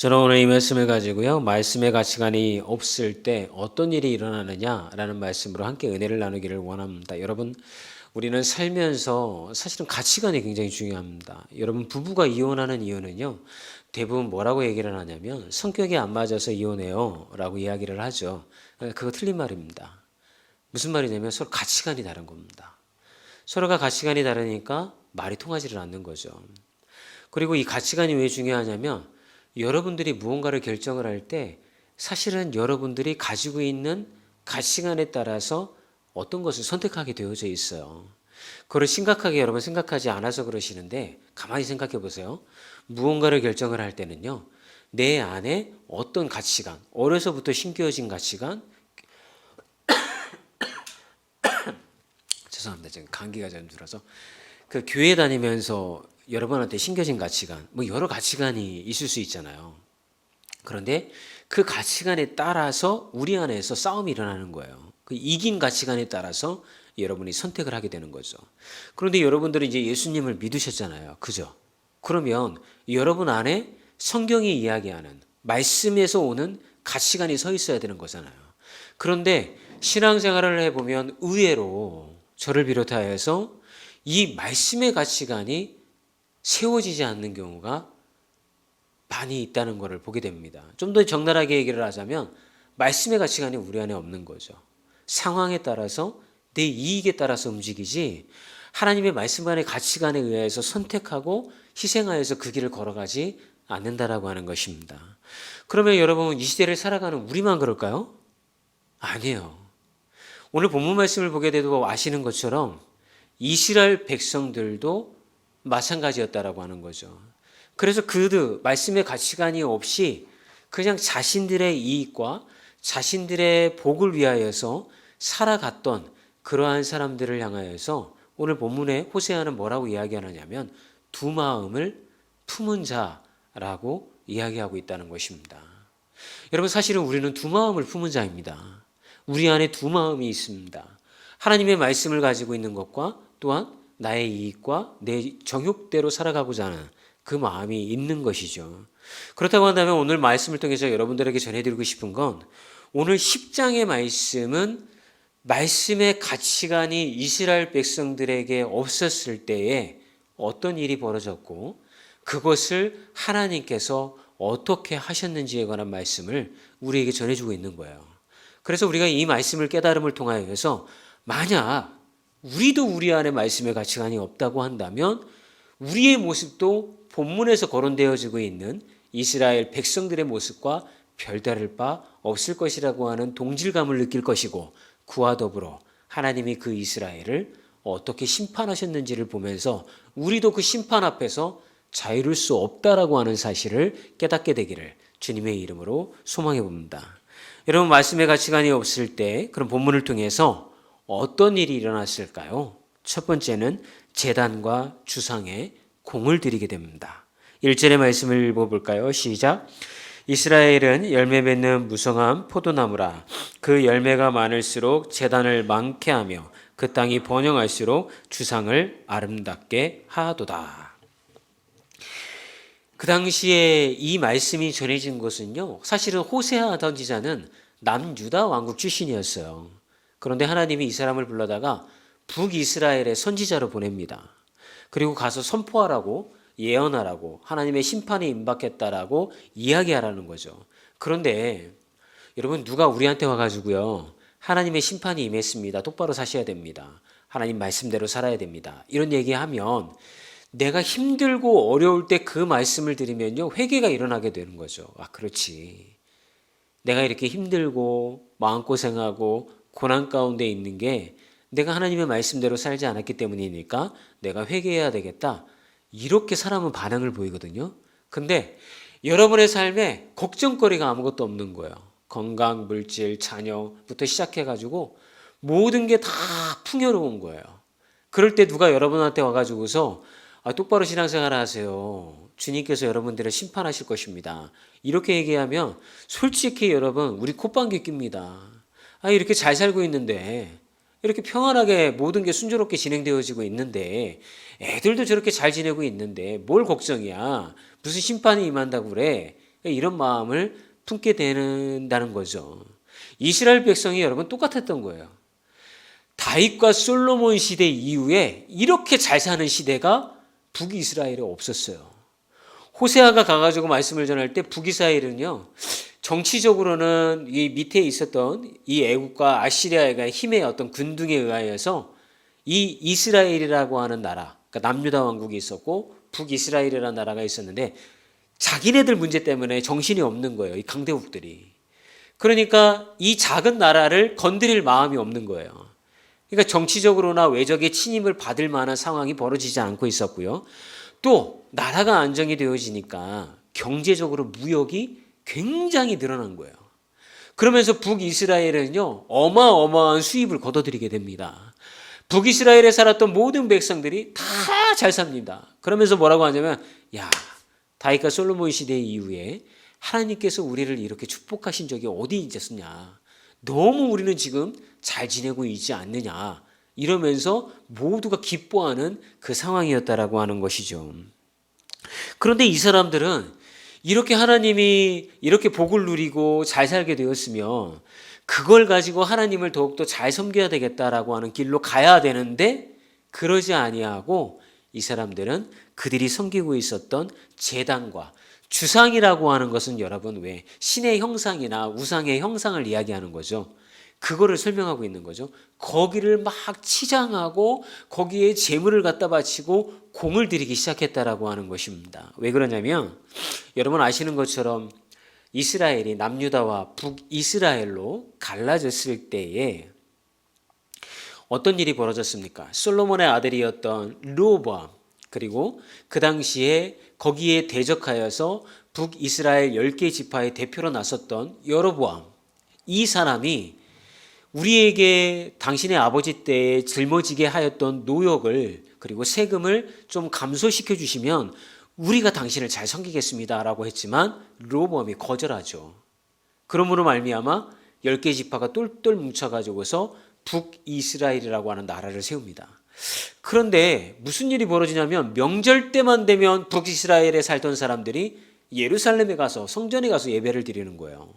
저는 오늘 이 말씀을 가지고요. 말씀의 가치관이 없을 때 어떤 일이 일어나느냐라는 말씀으로 함께 은혜를 나누기를 원합니다. 여러분, 우리는 살면서 사실은 가치관이 굉장히 중요합니다. 여러분, 부부가 이혼하는 이유는요. 대부분 뭐라고 얘기를 하냐면 성격이 안 맞아서 이혼해요 라고 이야기를 하죠. 그거 틀린 말입니다. 무슨 말이냐면 서로 가치관이 다른 겁니다. 서로가 가치관이 다르니까 말이 통하지를 않는 거죠. 그리고 이 가치관이 왜 중요하냐면 여러분들이 무언가를 결정을 할 때 사실은 여러분들이 가지고 있는 가치관에 따라서 어떤 것을 선택하게 되어져 있어요. 그걸 심각하게 여러분 생각하지 않아서 그러시는데 가만히 생각해 보세요. 무언가를 결정을 할 때는요. 내 안에 어떤 가치관, 어려서부터 심겨진 가치관, 죄송합니다. 지금 감기가 좀 들어서 그 교회 다니면서 여러분한테 심겨진 가치관, 뭐 여러 가치관이 있을 수 있잖아요. 그런데 그 가치관에 따라서 우리 안에서 싸움이 일어나는 거예요. 그 이긴 가치관에 따라서 여러분이 선택을 하게 되는 거죠. 그런데 여러분들은 이제 예수님을 믿으셨잖아요. 그죠? 그러면 여러분 안에 성경이 이야기하는 말씀에서 오는 가치관이 서 있어야 되는 거잖아요. 그런데 신앙생활을 해보면 의외로 저를 비롯하여서 이 말씀의 가치관이 세워지지 않는 경우가 많이 있다는 것을 보게 됩니다. 좀 더 적나라하게 얘기를 하자면 말씀의 가치관이 우리 안에 없는 거죠. 상황에 따라서 내 이익에 따라서 움직이지 하나님의 말씀 안의 가치관에 의해서 선택하고 희생하여서 그 길을 걸어가지 않는다라고 하는 것입니다. 그러면 여러분 이 시대를 살아가는 우리만 그럴까요? 아니에요. 오늘 본문 말씀을 보게 돼도 아시는 것처럼 이스라엘 백성들도 마찬가지였다라고 하는 거죠. 그래서 그 말씀의 가치관이 없이 그냥 자신들의 이익과 자신들의 복을 위하여서 살아갔던 그러한 사람들을 향하여서 오늘 본문에 호세아는 뭐라고 이야기하느냐면 두 마음을 품은 자라고 이야기하고 있다는 것입니다. 여러분 사실은 우리는 두 마음을 품은 자입니다. 우리 안에 두 마음이 있습니다. 하나님의 말씀을 가지고 있는 것과 또한 나의 이익과 내 정욕대로 살아가고자 하는 그 마음이 있는 것이죠. 그렇다고 한다면 오늘 말씀을 통해서 여러분들에게 전해드리고 싶은 건 오늘 10장의 말씀은 말씀의 가치관이 이스라엘 백성들에게 없었을 때에 어떤 일이 벌어졌고 그것을 하나님께서 어떻게 하셨는지에 관한 말씀을 우리에게 전해주고 있는 거예요. 그래서 우리가 이 말씀을 깨달음을 통하여서 만약 우리도 우리 안에 말씀의 가치관이 없다고 한다면 우리의 모습도 본문에서 거론되어지고 있는 이스라엘 백성들의 모습과 별다를 바 없을 것이라고 하는 동질감을 느낄 것이고 그와 더불어 하나님이 그 이스라엘을 어떻게 심판하셨는지를 보면서 우리도 그 심판 앞에서 자유를 수 없다라고 하는 사실을 깨닫게 되기를 주님의 이름으로 소망해 봅니다. 여러분 말씀의 가치관이 없을 때 그런 본문을 통해서 어떤 일이 일어났을까요? 첫 번째는 제단과 주상에 공을 들이게 됩니다. 1절의 말씀을 읽어볼까요? 시작. 이스라엘은 열매 맺는 무성한 포도나무라. 그 열매가 많을수록 제단을 많게 하며 그 땅이 번영할수록 주상을 아름답게 하도다. 그 당시에 이 말씀이 전해진 것은요. 사실은 호세아 선지자는 남유다 왕국 출신이었어요. 그런데 하나님이 이 사람을 불러다가 북이스라엘의 선지자로 보냅니다. 그리고 가서 선포하라고 예언하라고 하나님의 심판이 임박했다라고 이야기하라는 거죠. 그런데 여러분 누가 우리한테 와가지고요. 하나님의 심판이 임했습니다. 똑바로 사셔야 됩니다. 하나님 말씀대로 살아야 됩니다. 이런 얘기하면 내가 힘들고 어려울 때 그 말씀을 들으면요. 회개가 일어나게 되는 거죠. 아 그렇지. 내가 이렇게 힘들고 마음고생하고 고난 가운데 있는 게 내가 하나님의 말씀대로 살지 않았기 때문이니까 내가 회개해야 되겠다. 이렇게 사람은 반응을 보이거든요. 근데 여러분의 삶에 걱정거리가 아무것도 없는 거예요. 건강, 물질, 자녀부터 시작해가지고 모든 게 다 풍요로운 거예요. 그럴 때 누가 여러분한테 와가지고서 똑바로 신앙생활 하세요. 주님께서 여러분들을 심판하실 것입니다. 이렇게 얘기하면 솔직히 여러분 우리 콧방귀 낍니다. 이렇게 잘 살고 있는데 이렇게 평안하게 모든 게 순조롭게 진행되어지고 있는데 애들도 저렇게 잘 지내고 있는데 뭘 걱정이야. 무슨 심판이 임한다고 그래. 이런 마음을 품게 된다는 거죠. 이스라엘 백성이 여러분 똑같았던 거예요. 다윗과 솔로몬 시대 이후에 이렇게 잘 사는 시대가 북이스라엘에 없었어요. 호세아가 가가지고 말씀을 전할 때 북이스라엘은요, 정치적으로는 이 밑에 있었던 이 애국과 아시리아의 힘의 어떤 군등에 의하여서 이 이스라엘이라고 하는 나라, 그러니까 남유다 왕국이 있었고 북이스라엘이라는 나라가 있었는데 자기네들 문제 때문에 정신이 없는 거예요. 이 강대국들이. 그러니까 이 작은 나라를 건드릴 마음이 없는 거예요. 그러니까 정치적으로나 외적의 침입을 받을 만한 상황이 벌어지지 않고 있었고요. 또 나라가 안정이 되어지니까 경제적으로 무역이 굉장히 늘어난 거예요. 그러면서 북이스라엘은요, 어마어마한 수입을 거둬들이게 됩니다. 북이스라엘에 살았던 모든 백성들이 다 잘 삽니다. 그러면서 뭐라고 하냐면, 야, 다윗과 솔로몬 시대 이후에 하나님께서 우리를 이렇게 축복하신 적이 어디 있었냐. 너무 우리는 지금 잘 지내고 있지 않느냐. 이러면서 모두가 기뻐하는 그 상황이었다라고 하는 것이죠. 그런데 이 사람들은 이렇게 하나님이 이렇게 복을 누리고 잘 살게 되었으면 그걸 가지고 하나님을 더욱더 잘 섬겨야 되겠다라고 하는 길로 가야 되는데 그러지 아니하고 이 사람들은 그들이 섬기고 있었던 제단과 주상이라고 하는 것은 여러분 왜 신의 형상이나 우상의 형상을 이야기하는 거죠. 그거를 설명하고 있는 거죠. 거기를 막 치장하고 거기에 제물을 갖다 바치고 공을 들이기 시작했다라고 하는 것입니다. 왜 그러냐면 여러분 아시는 것처럼 이스라엘이 남유다와 북이스라엘로 갈라졌을 때에 어떤 일이 벌어졌습니까? 솔로몬의 아들이었던 르호보암 그리고 그 당시에 거기에 대적하여서 북이스라엘 10개 지파의 대표로 나섰던 여로보암 이 사람이 우리에게 당신의 아버지 때에 짊어지게 하였던 노역을 그리고 세금을 좀 감소시켜 주시면 우리가 당신을 잘 섬기겠습니다 라고 했지만 르호보암이 거절하죠. 그러므로 말미암아 10개 지파가 똘똘 뭉쳐가지고서 북이스라엘이라고 하는 나라를 세웁니다. 그런데 무슨 일이 벌어지냐면 명절 때만 되면 북이스라엘에 살던 사람들이 예루살렘에 가서 성전에 가서 예배를 드리는 거예요.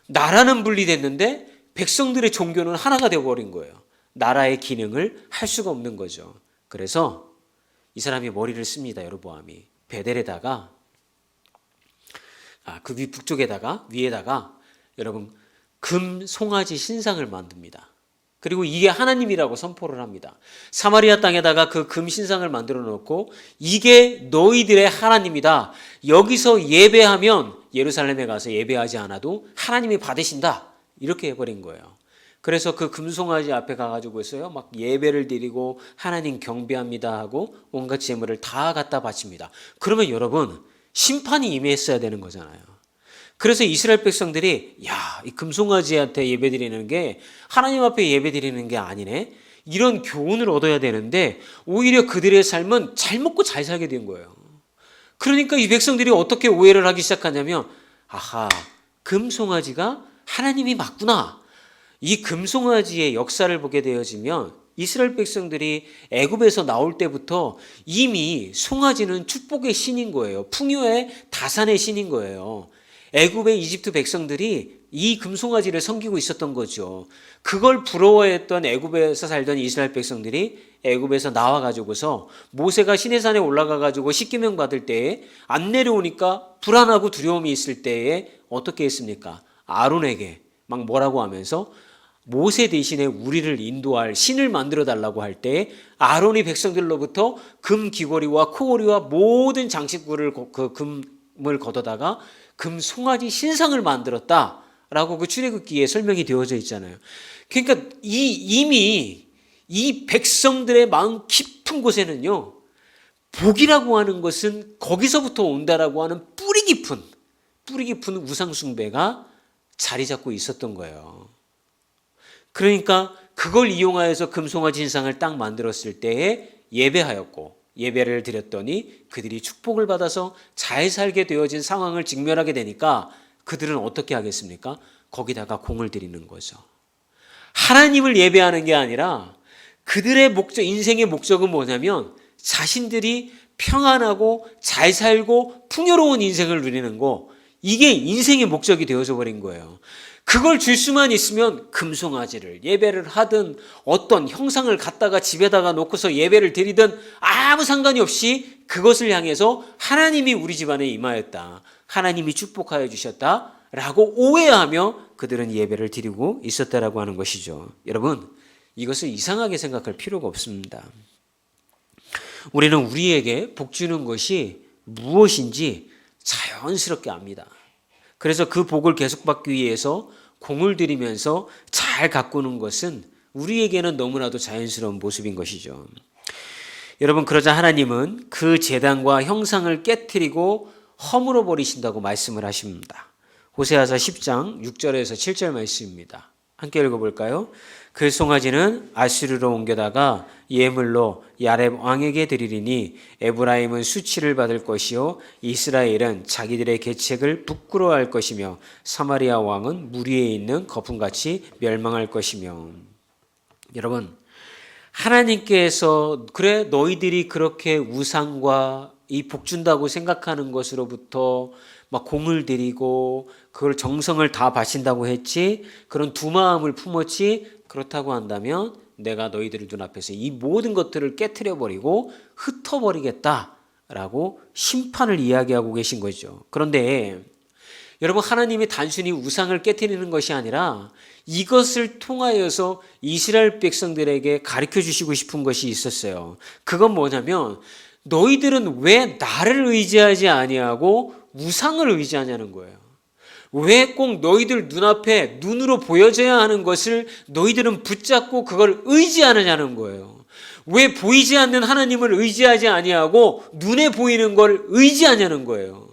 나라는 분리됐는데 백성들의 종교는 하나가 되어버린 거예요. 나라의 기능을 할 수가 없는 거죠. 그래서 이 사람이 머리를 씁니다. 여로보암이 베델에다가 그 북쪽에다가 위에다가 여러분 금 송아지 신상을 만듭니다. 그리고 이게 하나님이라고 선포를 합니다. 사마리아 땅에다가 그 금 신상을 만들어 놓고 이게 너희들의 하나님이다. 여기서 예배하면 예루살렘에 가서 예배하지 않아도 하나님이 받으신다. 이렇게 해버린 거예요. 그래서 그 금송아지 앞에 가가지고서요 막 예배를 드리고 하나님 경배합니다 하고 온갖 제물을 다 갖다 바칩니다. 그러면 여러분 심판이 임했어야 되는 거잖아요. 그래서 이스라엘 백성들이 이 금송아지한테 예배드리는 게 하나님 앞에 예배드리는 게 아니네. 이런 교훈을 얻어야 되는데 오히려 그들의 삶은 잘 먹고 잘 살게 된 거예요. 그러니까 이 백성들이 어떻게 오해를 하기 시작하냐면 금송아지가 하나님이 맞구나. 이 금송아지의 역사를 보게 되어지면 이스라엘 백성들이 애굽에서 나올 때부터 이미 송아지는 축복의 신인 거예요. 풍요의 다산의 신인 거예요. 애굽의 이집트 백성들이 이 금송아지를 섬기고 있었던 거죠. 그걸 부러워했던 애굽에서 살던 이스라엘 백성들이 애굽에서 나와가지고서 모세가 시내산에 올라가가지고 십계명 받을 때에 안 내려오니까 불안하고 두려움이 있을 때에 어떻게 했습니까? 아론에게 막 뭐라고 하면서 모세 대신에 우리를 인도할 신을 만들어 달라고 할 때 아론이 백성들로부터 금 귀걸이와 코걸이와 모든 장식구를 그 금을 걷어다가 금 송아지 신상을 만들었다라고 그 출애굽기에 설명이 되어져 있잖아요. 그러니까 이미 이 백성들의 마음 깊은 곳에는요 복이라고 하는 것은 거기서부터 온다라고 하는 뿌리 깊은 우상 숭배가 자리 잡고 있었던 거예요. 그러니까 그걸 이용하여서 금송아지 신상을 딱 만들었을 때에 예배하였고 예배를 드렸더니 그들이 축복을 받아서 잘 살게 되어진 상황을 직면하게 되니까 그들은 어떻게 하겠습니까? 거기다가 공을 들이는 거죠. 하나님을 예배하는 게 아니라 그들의 목적, 인생의 목적은 뭐냐면 자신들이 평안하고 잘 살고 풍요로운 인생을 누리는 거, 이게 인생의 목적이 되어져 버린 거예요. 그걸 줄 수만 있으면 금송아지를 예배를 하든 어떤 형상을 갖다가 집에다가 놓고서 예배를 드리든 아무 상관이 없이 그것을 향해서 하나님이 우리 집안에 임하였다, 하나님이 축복하여 주셨다 라고 오해하며 그들은 예배를 드리고 있었다라고 하는 것이죠. 여러분, 이것을 이상하게 생각할 필요가 없습니다. 우리는 우리에게 복 주는 것이 무엇인지 자연스럽게 압니다. 그래서 그 복을 계속 받기 위해서 공을 들이면서 잘 가꾸는 것은 우리에게는 너무나도 자연스러운 모습인 것이죠. 여러분, 그러자 하나님은 그 제단과 형상을 깨트리고 허물어 버리신다고 말씀을 하십니다. 호세아서 10장 6절에서 7절 말씀입니다. 함께 읽어볼까요? 그 송아지는 아수르로 옮겨다가 예물로 야렙 왕에게 드리리니 에브라임은 수치를 받을 것이요 이스라엘은 자기들의 계책을 부끄러워할 것이며 사마리아 왕은 물 위에 있는 거품같이 멸망할 것이며. 여러분, 하나님께서 그래 너희들이 그렇게 우상과 이 복 준다고 생각하는 것으로부터 막 공을 들이고 그걸 정성을 다 바친다고 했지, 그런 두 마음을 품었지, 그렇다고 한다면 내가 너희들의 눈앞에서 이 모든 것들을 깨트려 버리고 흩어버리겠다라고 심판을 이야기하고 계신 거죠. 그런데 여러분, 하나님이 단순히 우상을 깨트리는 것이 아니라 이것을 통하여서 이스라엘 백성들에게 가르쳐 주시고 싶은 것이 있었어요. 그건 뭐냐면 너희들은 왜 나를 의지하지 아니하고 우상을 의지하냐는 거예요. 왜 꼭 너희들 눈앞에 눈으로 보여져야 하는 것을 너희들은 붙잡고 그걸 의지하느냐는 거예요. 왜 보이지 않는 하나님을 의지하지 아니하고 눈에 보이는 걸 의지하냐는 거예요.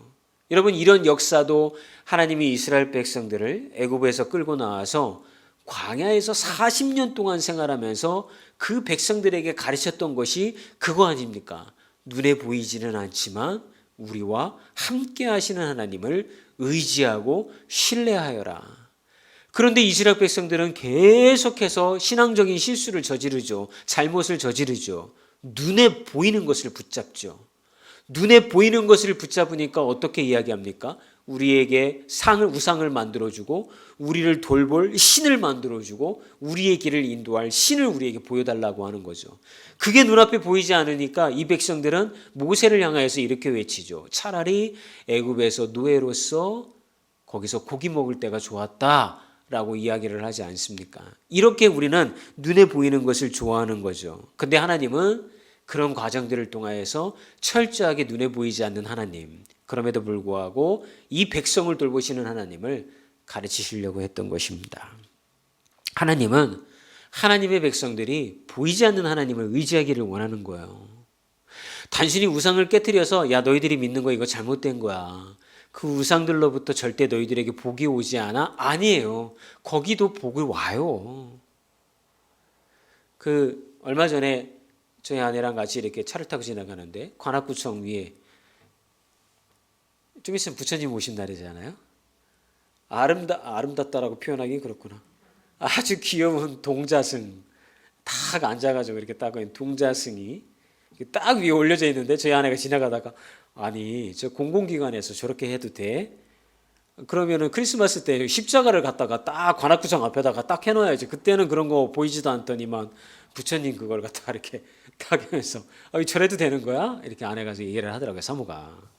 여러분, 이런 역사도 하나님이 이스라엘 백성들을 애굽에서 끌고 나와서 광야에서 40년 동안 생활하면서 그 백성들에게 가르쳤던 것이 그거 아닙니까? 눈에 보이지는 않지만 우리와 함께 하시는 하나님을 의지하고 신뢰하여라. 그런데 이스라엘 백성들은 계속해서 신앙적인 실수를 저지르죠. 잘못을 저지르죠. 눈에 보이는 것을 붙잡죠. 눈에 보이는 것을 붙잡으니까 어떻게 이야기합니까? 우리에게 우상을 만들어주고 우리를 돌볼 신을 만들어주고 우리의 길을 인도할 신을 우리에게 보여달라고 하는 거죠. 그게 눈앞에 보이지 않으니까 이 백성들은 모세를 향하여서 이렇게 외치죠. 차라리 애굽에서 노예로서 거기서 고기 먹을 때가 좋았다라고 이야기를 하지 않습니까? 이렇게 우리는 눈에 보이는 것을 좋아하는 거죠. 근데 하나님은 그런 과정들을 통하여서 철저하게 눈에 보이지 않는 하나님, 그럼에도 불구하고 이 백성을 돌보시는 하나님을 가르치시려고 했던 것입니다. 하나님은 하나님의 백성들이 보이지 않는 하나님을 의지하기를 원하는 거예요. 단순히 우상을 깨트려서 야 너희들이 믿는 거 이거 잘못된 거야, 그 우상들로부터 절대 너희들에게 복이 오지 않아? 아니에요. 거기도 복을 와요. 얼마 전에 저희 아내랑 같이 이렇게 차를 타고 지나가는데 관악구청 위에 좀 있으면 부처님 오신 날이잖아요. 아름답다라고 표현하기 그렇구나. 아주 귀여운 동자승 딱 앉아가지고 이렇게 딱 동자승이 딱 위에 올려져 있는데 저희 아내가 지나가다가 아니 저 공공기관에서 저렇게 해도 돼? 그러면은 크리스마스 때 십자가를 갖다가 딱 관악구청 앞에다가 딱 해놔야지. 그때는 그런 거 보이지도 않더니만 부처님 그걸 갖다가 이렇게 딱 하면서 저래도 되는 거야? 이렇게 아내가 얘기를 하더라고요, 사모가.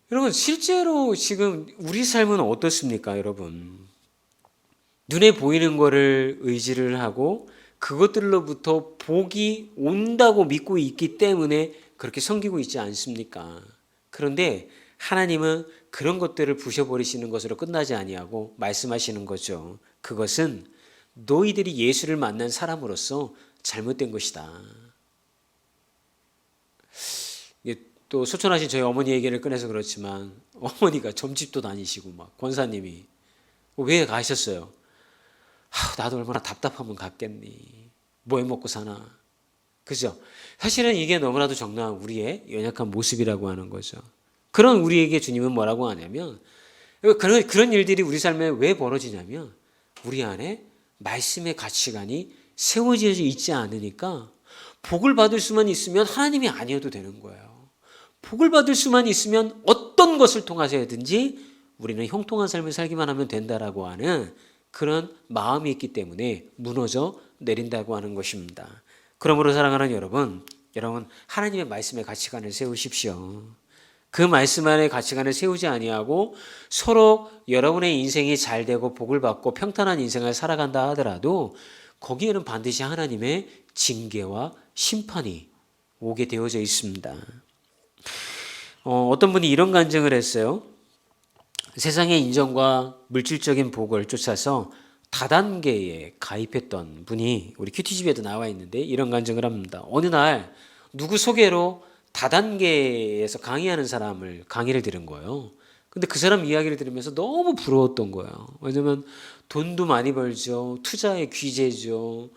여러분, 실제로 지금 우리 삶은 어떻습니까, 여러분? 눈에 보이는 거를 의지를 하고 그것들로부터 복이 온다고 믿고 있기 때문에 그렇게 섬기고 있지 않습니까? 그런데 하나님은 그런 것들을 부셔버리시는 것으로 끝나지 아니하고 말씀하시는 거죠. 그것은 너희들이 예수를 만난 사람으로서 잘못된 것이다. 또 소천하신 저희 어머니 얘기를 꺼내서 그렇지만 어머니가 점집도 다니시고 막 권사님이 왜 가셨어요? 나도 얼마나 답답하면 갔겠니? 뭐 해 먹고 사나? 그죠? 사실은 이게 너무나도 정당한 우리의 연약한 모습이라고 하는 거죠. 그런 우리에게 주님은 뭐라고 하냐면 그런 일들이 우리 삶에 왜 벌어지냐면 우리 안에 말씀의 가치관이 세워져 있지 않으니까 복을 받을 수만 있으면 하나님이 아니어도 되는 거예요. 복을 받을 수만 있으면 어떤 것을 통해서든지 우리는 형통한 삶을 살기만 하면 된다라고 하는 그런 마음이 있기 때문에 무너져 내린다고 하는 것입니다. 그러므로 사랑하는 여러분 하나님의 말씀의 가치관을 세우십시오. 그 말씀 안에 가치관을 세우지 아니하고 서로 여러분의 인생이 잘 되고 복을 받고 평탄한 인생을 살아간다 하더라도 거기에는 반드시 하나님의 징계와 심판이 오게 되어져 있습니다. 어떤 분이 이런 간증을 했어요. 세상의 인정과 물질적인 복을 쫓아서 다단계에 가입했던 분이 우리 큐티집에도 나와 있는데 이런 간증을 합니다. 어느 날 누구 소개로 다단계에서 강의하는 사람을 강의를 들은 거예요. 근데 그 사람 이야기를 들으면서 너무 부러웠던 거예요. 왜냐면 돈도 많이 벌죠. 투자의 귀재죠.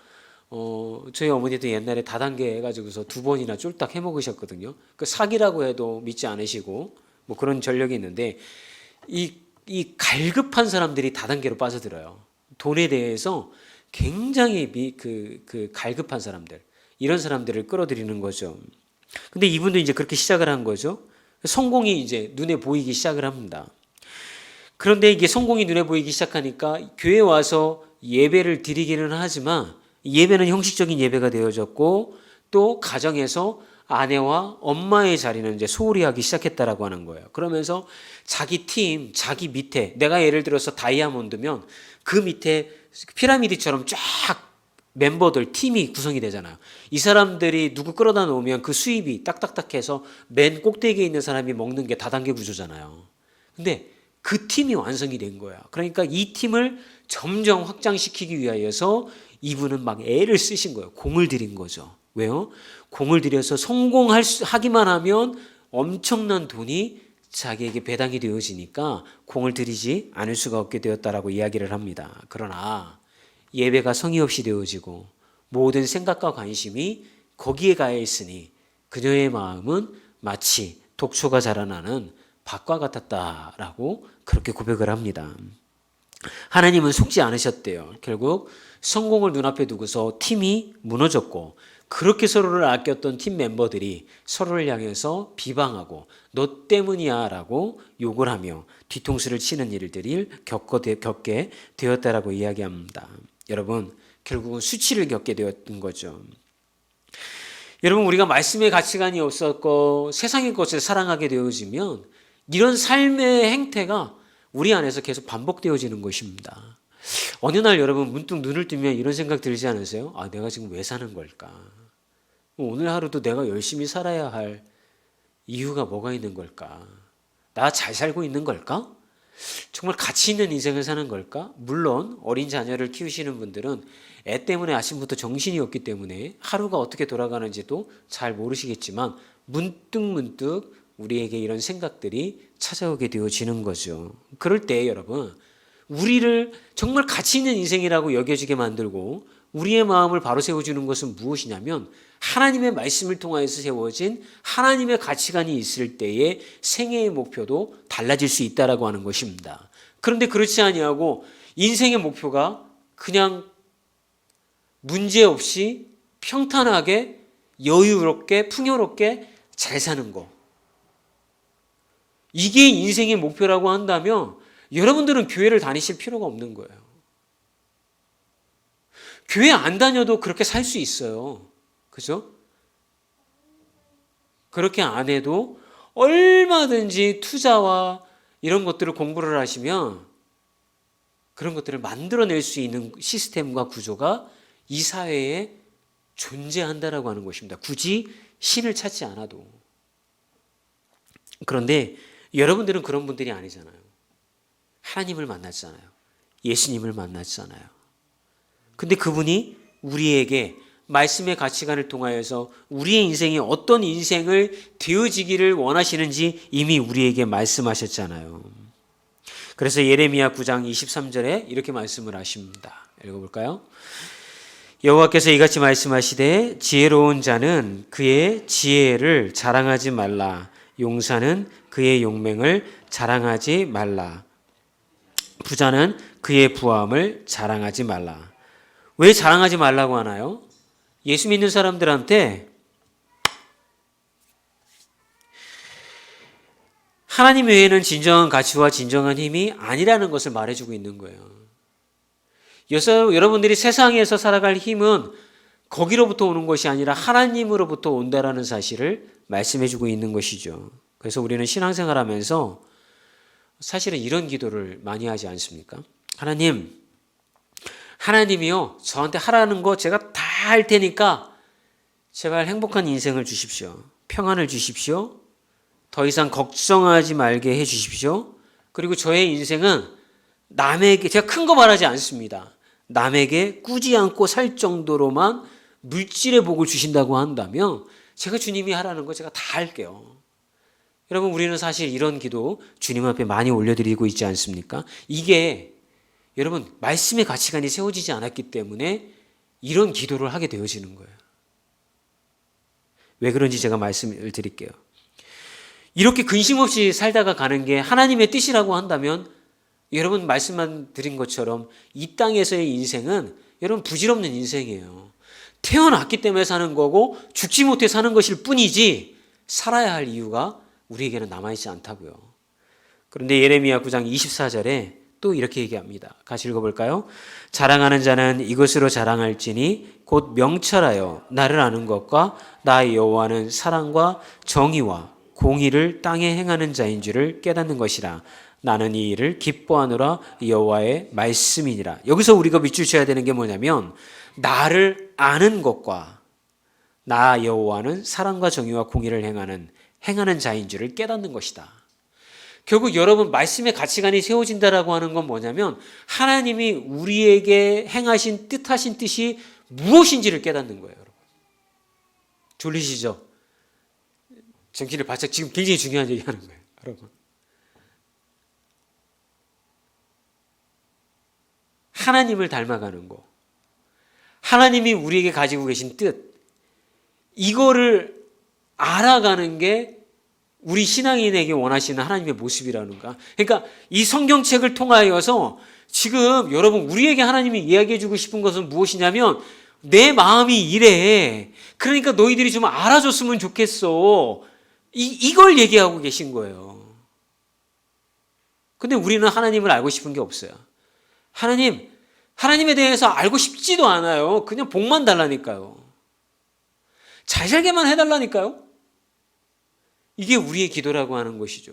저희 어머니도 옛날에 다단계 해가지고서 2번이나 쫄딱 해먹으셨거든요. 그 사기라고 해도 믿지 않으시고 뭐 그런 전력이 있는데 이 갈급한 사람들이 다단계로 빠져들어요. 돈에 대해서 굉장히 갈급한 사람들, 이런 사람들을 끌어들이는 거죠. 근데 이분도 이제 그렇게 시작을 한 거죠. 성공이 이제 눈에 보이기 시작을 합니다. 그런데 이게 성공이 눈에 보이기 시작하니까 교회에 와서 예배를 드리기는 하지만 예배는 형식적인 예배가 되어졌고 또 가정에서 아내와 엄마의 자리는 이제 소홀히 하기 시작했다라고 하는 거예요. 그러면서 자기 팀, 자기 밑에 내가 예를 들어서 다이아몬드면 그 밑에 피라미드처럼 쫙 멤버들, 팀이 구성이 되잖아요. 이 사람들이 누구 끌어다 놓으면 그 수입이 딱딱딱해서 맨 꼭대기에 있는 사람이 먹는 게 다단계 구조잖아요. 근데 그 팀이 완성이 된 거야. 그러니까 이 팀을 점점 확장시키기 위하여서 이분은 막 애를 쓰신 거예요. 공을 들인 거죠. 왜요? 공을 들여서 성공하기만 하면 엄청난 돈이 자기에게 배당이 되어지니까 공을 들이지 않을 수가 없게 되었다라고 이야기를 합니다. 그러나 예배가 성의 없이 되어지고 모든 생각과 관심이 거기에 가해 있으니 그녀의 마음은 마치 독초가 자라나는 밭과 같았다라고 그렇게 고백을 합니다. 하나님은 속지 않으셨대요. 결국 성공을 눈앞에 두고서 팀이 무너졌고 그렇게 서로를 아꼈던 팀 멤버들이 서로를 향해서 비방하고 너 때문이야 라고 욕을 하며 뒤통수를 치는 일들을 겪게 되었다라고 이야기합니다. 여러분 결국은 수치를 겪게 되었던 거죠. 여러분 우리가 말씀의 가치관이 없었고 세상의 것을 사랑하게 되어지면 이런 삶의 행태가 우리 안에서 계속 반복되어지는 것입니다. 어느 날 여러분 문득 눈을 뜨면 이런 생각 들지 않으세요? 아, 내가 지금 왜 사는 걸까? 오늘 하루도 내가 열심히 살아야 할 이유가 뭐가 있는 걸까? 나 잘 살고 있는 걸까? 정말 가치 있는 인생을 사는 걸까? 물론 어린 자녀를 키우시는 분들은 애 때문에 아침부터 정신이 없기 때문에 하루가 어떻게 돌아가는지도 잘 모르시겠지만 문득 우리에게 이런 생각들이 찾아오게 되어지는 거죠. 그럴 때 여러분 우리를 정말 가치 있는 인생이라고 여겨지게 만들고 우리의 마음을 바로 세워주는 것은 무엇이냐면 하나님의 말씀을 통하여서 세워진 하나님의 가치관이 있을 때의 생애의 목표도 달라질 수 있다라고 하는 것입니다. 그런데 그렇지 아니하고 인생의 목표가 그냥 문제없이 평탄하게 여유롭게 풍요롭게 잘 사는 거, 이게 인생의 목표라고 한다면 여러분들은 교회를 다니실 필요가 없는 거예요. 교회 안 다녀도 그렇게 살 수 있어요. 그죠? 그렇게 안 해도 얼마든지 투자와 이런 것들을 공부를 하시면 그런 것들을 만들어낼 수 있는 시스템과 구조가 이 사회에 존재한다라고 하는 것입니다. 굳이 신을 찾지 않아도. 그런데 여러분들은 그런 분들이 아니잖아요. 하나님을 만났잖아요. 예수님을 만났잖아요. 근데 그분이 우리에게 말씀의 가치관을 통하여서 우리의 인생이 어떤 인생을 되어지기를 원하시는지 이미 우리에게 말씀하셨잖아요. 그래서 예레미야 9장 23절에 이렇게 말씀을 하십니다. 읽어볼까요? 여호와께서 이같이 말씀하시되 지혜로운 자는 그의 지혜를 자랑하지 말라. 용사는 그의 용맹을 자랑하지 말라. 부자는 그의 부함을 자랑하지 말라. 왜 자랑하지 말라고 하나요? 예수 믿는 사람들한테 하나님 외에는 진정한 가치와 진정한 힘이 아니라는 것을 말해주고 있는 거예요. 여러분들이 세상에서 살아갈 힘은 거기로부터 오는 것이 아니라 하나님으로부터 온다라는 사실을 말씀해주고 있는 것이죠. 그래서 우리는 신앙생활하면서 사실은 이런 기도를 많이 하지 않습니까? 하나님이요, 저한테 하라는 거 제가 다 할 테니까 제발 행복한 인생을 주십시오. 평안을 주십시오. 더 이상 걱정하지 말게 해 주십시오. 그리고 저의 인생은 남에게, 제가 큰 거 말하지 않습니다. 남에게 꾸지 않고 살 정도로만 물질의 복을 주신다고 한다면 제가 주님이 하라는 거 제가 다 할게요. 여러분, 우리는 사실 이런 기도 주님 앞에 많이 올려드리고 있지 않습니까? 이게 여러분 말씀의 가치관이 세워지지 않았기 때문에 이런 기도를 하게 되어지는 거예요. 왜 그런지 제가 말씀을 드릴게요. 이렇게 근심 없이 살다가 가는 게 하나님의 뜻이라고 한다면 여러분 말씀만 드린 것처럼 이 땅에서의 인생은 여러분 부질없는 인생이에요. 태어났기 때문에 사는 거고 죽지 못해 사는 것일 뿐이지 살아야 할 이유가 우리에게는 남아있지 않다고요. 그런데 예레미야 9장 24절에 또 이렇게 얘기합니다. 같이 읽어볼까요? 자랑하는 자는 이것으로 자랑할지니 곧 명철하여 나를 아는 것과 나 여호와는 사랑과 정의와 공의를 땅에 행하는 자인 줄을 깨닫는 것이라. 나는 이 일을 기뻐하노라. 여호와의 말씀이니라. 여기서 우리가 밑줄 쳐야 되는 게 뭐냐면 나를 아는 것과 나 여호와는 사랑과 정의와 공의를 행하는 자인 줄을 깨닫는 것이다. 결국 여러분 말씀의 가치관이 세워진다라고 하는 건 뭐냐면 하나님이 우리에게 행하신 뜻하신 뜻이 무엇인지를 깨닫는 거예요. 여러분. 졸리시죠? 정신을 바짝, 지금 굉장히 중요한 얘기 하는 거예요. 여러분. 하나님을 닮아가는 거. 하나님이 우리에게 가지고 계신 뜻. 이거를 알아가는 게 우리 신앙인에게 원하시는 하나님의 모습이라는가. 그러니까 이 성경책을 통하여서 지금 여러분 우리에게 하나님이 이야기해 주고 싶은 것은 무엇이냐면 내 마음이 이래. 그러니까 너희들이 좀 알아줬으면 좋겠어. 이걸 얘기하고 계신 거예요. 근데 우리는 하나님을 알고 싶은 게 없어요. 하나님에 대해서 알고 싶지도 않아요. 그냥 복만 달라니까요. 잘 살게만 해달라니까요. 이게 우리의 기도라고 하는 것이죠.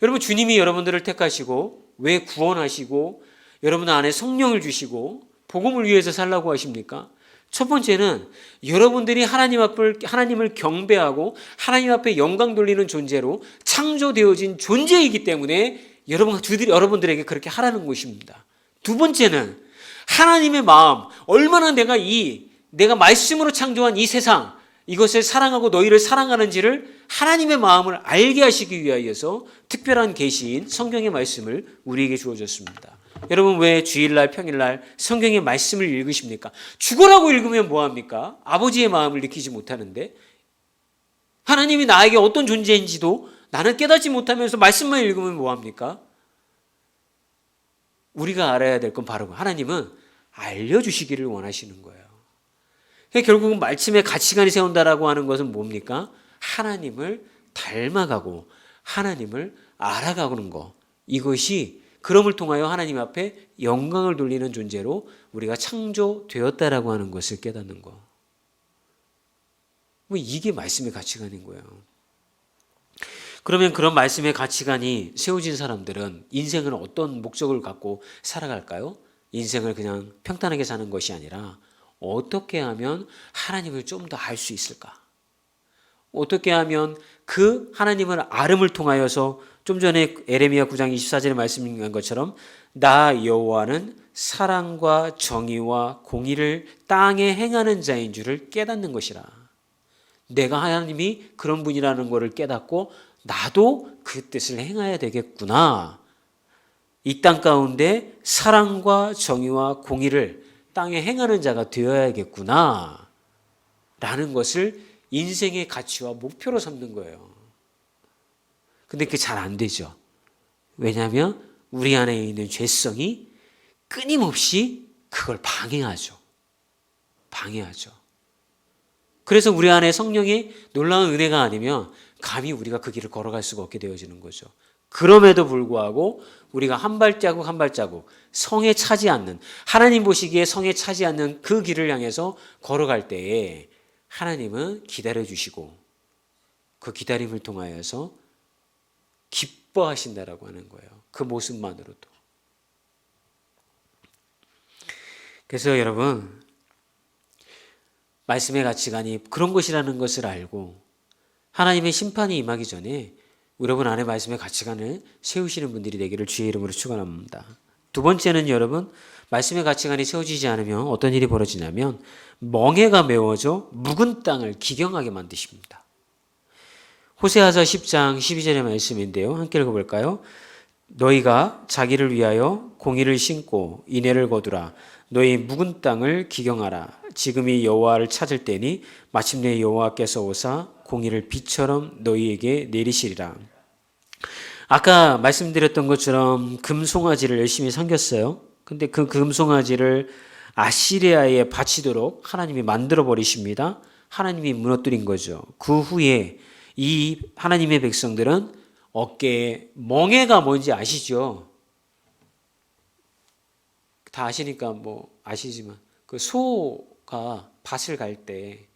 여러분 주님이 여러분들을 택하시고 왜 구원하시고 여러분 안에 성령을 주시고 복음을 위해서 살라고 하십니까? 첫 번째는 여러분들이 하나님을 경배하고 하나님 앞에 영광 돌리는 존재로 창조되어진 존재이기 때문에 여러분들에게 그렇게 하라는 것입니다. 두 번째는 하나님의 마음, 얼마나 내가 말씀으로 창조한 이 세상, 이것을 사랑하고 너희를 사랑하는지를 하나님의 마음을 알게 하시기 위하여서 특별한 계시인 성경의 말씀을 우리에게 주어졌습니다. 여러분 왜 주일날 평일날 성경의 말씀을 읽으십니까? 죽으라고 읽으면 뭐합니까? 아버지의 마음을 느끼지 못하는데 하나님이 나에게 어떤 존재인지도 나는 깨닫지 못하면서 말씀만 읽으면 뭐합니까? 우리가 알아야 될 건 바로 하나님은 알려주시기를 원하시는 거예요. 결국은 말씀의 가치관이 세운다라고 하는 것은 뭡니까? 하나님을 닮아가고 하나님을 알아가는 것. 이것이 그럼을 통하여 하나님 앞에 영광을 돌리는 존재로 우리가 창조되었다라고 하는 것을 깨닫는 것. 이게 말씀의 가치관인 거예요. 그러면 그런 말씀의 가치관이 세워진 사람들은 인생을 어떤 목적을 갖고 살아갈까요? 인생을 그냥 평탄하게 사는 것이 아니라 어떻게 하면 하나님을 좀 더 알 수 있을까? 어떻게 하면 그 하나님을 알음을 통하여서 좀 전에 예레미야 9장 24절에 말씀한 것처럼 나 여호와는 사랑과 정의와 공의를 땅에 행하는 자인 줄을 깨닫는 것이라. 내가 하나님이 그런 분이라는 것을 깨닫고 나도 그 뜻을 행해야 되겠구나. 이 땅 가운데 사랑과 정의와 공의를 땅에 행하는 자가 되어야겠구나 라는 것을 인생의 가치와 목표로 삼는 거예요. 근데 그게 잘 안 되죠. 왜냐하면 우리 안에 있는 죄성이 끊임없이 그걸 방해하죠. 그래서 우리 안에 성령의 놀라운 은혜가 아니면 감히 우리가 그 길을 걸어갈 수가 없게 되어지는 거죠. 그럼에도 불구하고 우리가 한 발자국 한 발자국 성에 차지 않는, 하나님 보시기에 성에 차지 않는 그 길을 향해서 걸어갈 때에 하나님은 기다려 주시고 그 기다림을 통하여서 기뻐하신다라고 하는 거예요. 그 모습만으로도. 그래서 여러분, 말씀의 가치관이 그런 것이라는 것을 알고 하나님의 심판이 임하기 전에 여러분 안에 말씀의 가치관을 세우시는 분들이 되기를 주의 이름으로 축원합니다. 두 번째는 여러분, 말씀의 가치관이 세워지지 않으면 어떤 일이 벌어지냐면 멍에가 메워져 묵은 땅을 기경하게 만드십니다. 호세아서 10장 12절의 말씀인데요. 함께 읽어볼까요? 너희가 자기를 위하여 공의를 심고 인애를 거두라. 너희 묵은 땅을 기경하라. 지금이 여호와를 찾을 때니 마침내 여호와께서 오사 공의를 비처럼 너희에게 내리시리라. 아까 말씀드렸던 것처럼 금송아지를 열심히 섬겼어요. 근데 그 금송아지를 아시리아에 바치도록 하나님이 만들어 버리십니다. 하나님이 무너뜨린 거죠. 그 후에 이 하나님의 백성들은 어깨에 멍에가 뭔지 아시죠? 다 아시니까 뭐 아시지만 그 소가 밭을 갈 때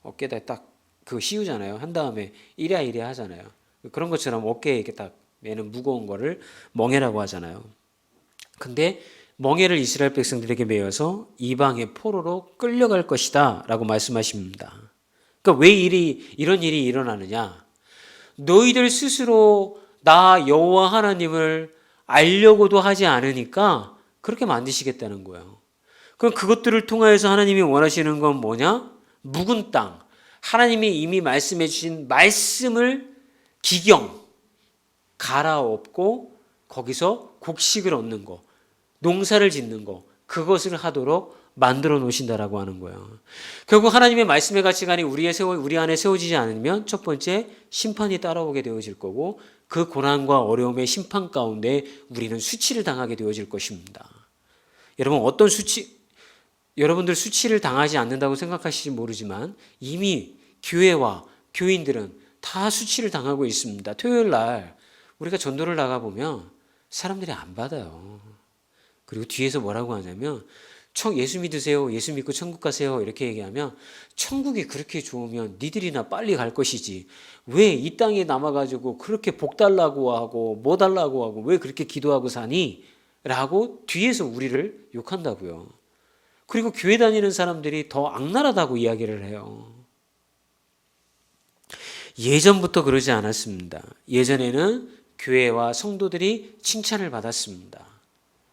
어깨에다 딱 그거 씌우잖아요. 한 다음에 이래 하잖아요. 그런 것처럼 어깨에 이렇게 딱 매는 무거운 거를 멍에라고 하잖아요. 근데 멍에를 이스라엘 백성들에게 매어서 이방의 포로로 끌려갈 것이다 라고 말씀하십니다. 그러니까 왜 이런 일이 일어나느냐? 너희들 스스로 나 여호와 하나님을 알려고도 하지 않으니까 그렇게 만드시겠다는 거예요. 그럼 그것들을 통하여서 하나님이 원하시는 건 뭐냐? 묵은 땅. 하나님이 이미 말씀해 주신 말씀을 갈아엎고 거기서 곡식을 얻는 거, 농사를 짓는 거, 그것을 하도록 만들어 놓으신다라고 하는 거예요. 결국 하나님의 말씀의 가치관이 우리 안에 세워지지 않으면 첫 번째 심판이 따라오게 되어질 거고 그 고난과 어려움의 심판 가운데 우리는 수치를 당하게 되어질 것입니다. 여러분들 수치를 당하지 않는다고 생각하실지 모르지만 이미 교회와 교인들은 다 수치를 당하고 있습니다. 토요일 날 우리가 전도를 나가보면 사람들이 안 받아요. 그리고 뒤에서 뭐라고 하냐면 예수 믿으세요. 예수 믿고 천국 가세요. 이렇게 얘기하면 천국이 그렇게 좋으면 니들이나 빨리 갈 것이지. 왜 이 땅에 남아가지고 그렇게 복 달라고 하고 뭐 달라고 하고 왜 그렇게 기도하고 사니? 라고 뒤에서 우리를 욕한다고요. 그리고 교회 다니는 사람들이 더 악랄하다고 이야기를 해요. 예전부터 그러지 않았습니다. 예전에는 교회와 성도들이 칭찬을 받았습니다.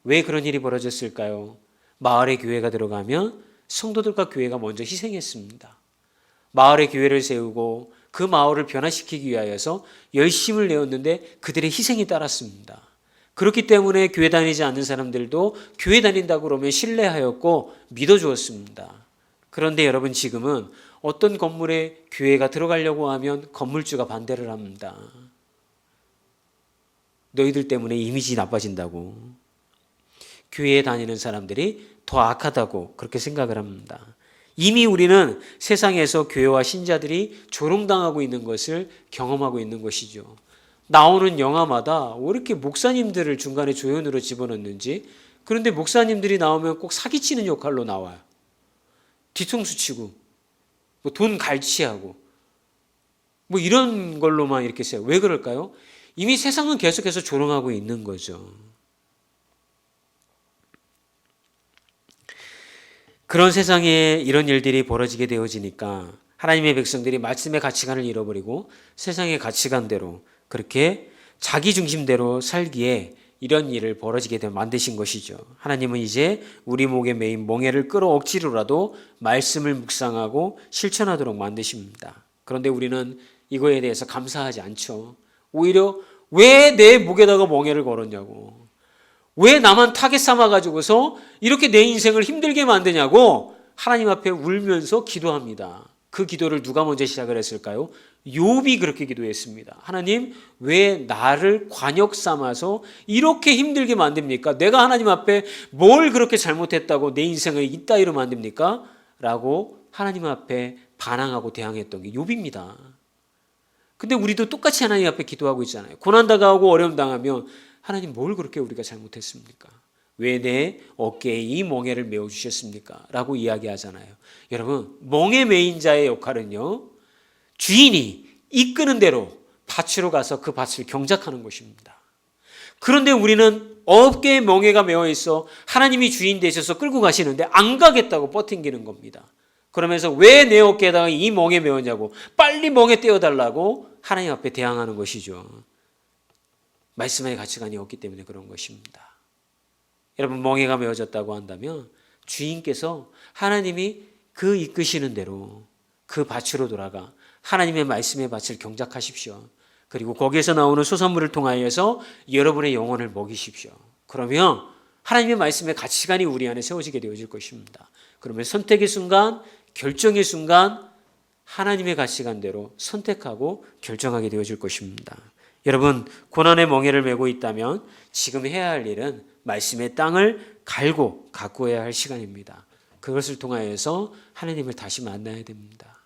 왜 그런 일이 벌어졌을까요? 마을에 교회가 들어가면 성도들과 교회가 먼저 희생했습니다. 마을에 교회를 세우고 그 마을을 변화시키기 위하여서 열심을 내었는데 그들의 희생이 따랐습니다. 그렇기 때문에 교회 다니지 않는 사람들도 교회 다닌다고 그러면 신뢰하였고 믿어주었습니다. 그런데 여러분 지금은 어떤 건물에 교회가 들어가려고 하면 건물주가 반대를 합니다. 너희들 때문에 이미지 나빠진다고. 교회에 다니는 사람들이 더 악하다고 그렇게 생각을 합니다. 이미 우리는 세상에서 교회와 신자들이 조롱당하고 있는 것을 경험하고 있는 것이죠. 나오는 영화마다 왜 이렇게 목사님들을 중간에 조연으로 집어넣는지. 그런데 목사님들이 나오면 꼭 사기치는 역할로 나와요. 뒤통수 치고 뭐 돈 갈취하고 뭐 이런 걸로만 이렇게 써요. 왜 그럴까요? 이미 세상은 계속해서 조롱하고 있는 거죠. 그런 세상에 이런 일들이 벌어지게 되어지니까 하나님의 백성들이 말씀의 가치관을 잃어버리고 세상의 가치관대로 그렇게 자기 중심대로 살기에 이런 일을 벌어지게 만드신 것이죠. 하나님은 이제 우리 목에 매인 멍에를 끌어 억지로라도 말씀을 묵상하고 실천하도록 만드십니다. 그런데 우리는 이거에 대해서 감사하지 않죠. 오히려 왜 내 목에다가 멍에를 걸었냐고. 왜 나만 타겟 삼아가지고서 이렇게 내 인생을 힘들게 만드냐고 하나님 앞에 울면서 기도합니다. 그 기도를 누가 먼저 시작을 했을까요? 욥이 그렇게 기도했습니다. 하나님, 왜 나를 관역 삼아서 이렇게 힘들게 만듭니까? 내가 하나님 앞에 뭘 그렇게 잘못했다고 내 인생을 이따위로 만듭니까? 라고 하나님 앞에 반항하고 대항했던 게 욥입니다. 근데 우리도 똑같이 하나님 앞에 기도하고 있잖아요. 고난 당하고 어려움 당하면 하나님 뭘 그렇게 우리가 잘못했습니까? 왜 내 어깨에 이 멍에를 메어 주셨습니까? 라고 이야기하잖아요. 여러분, 멍에 메인 자의 역할은요, 주인이 이끄는 대로 밭으로 가서 그 밭을 경작하는 것입니다. 그런데 우리는 어깨에 멍에가 메어 있어 하나님이 주인 되셔서 끌고 가시는데 안 가겠다고 버팅기는 겁니다. 그러면서 왜 내 어깨에다가 이 멍에 메었냐고, 빨리 멍에 떼어달라고 하나님 앞에 대항하는 것이죠. 말씀의 가치관이 없기 때문에 그런 것입니다. 여러분, 멍에가 메어졌다고 한다면 주인께서, 하나님이 그 이끄시는 대로 그 밭으로 돌아가 하나님의 말씀의 밭을 경작하십시오. 그리고 거기에서 나오는 소산물을 통하여서 여러분의 영혼을 먹이십시오. 그러면 하나님의 말씀의 가치관이 우리 안에 세워지게 되어질 것입니다. 그러면 선택의 순간, 결정의 순간 하나님의 가치관대로 선택하고 결정하게 되어질 것입니다. 여러분, 고난의 멍에를 메고 있다면 지금 해야 할 일은 말씀의 땅을 갈고 가꾸어야 할 시간입니다. 그것을 통하여서 하나님을 다시 만나야 됩니다.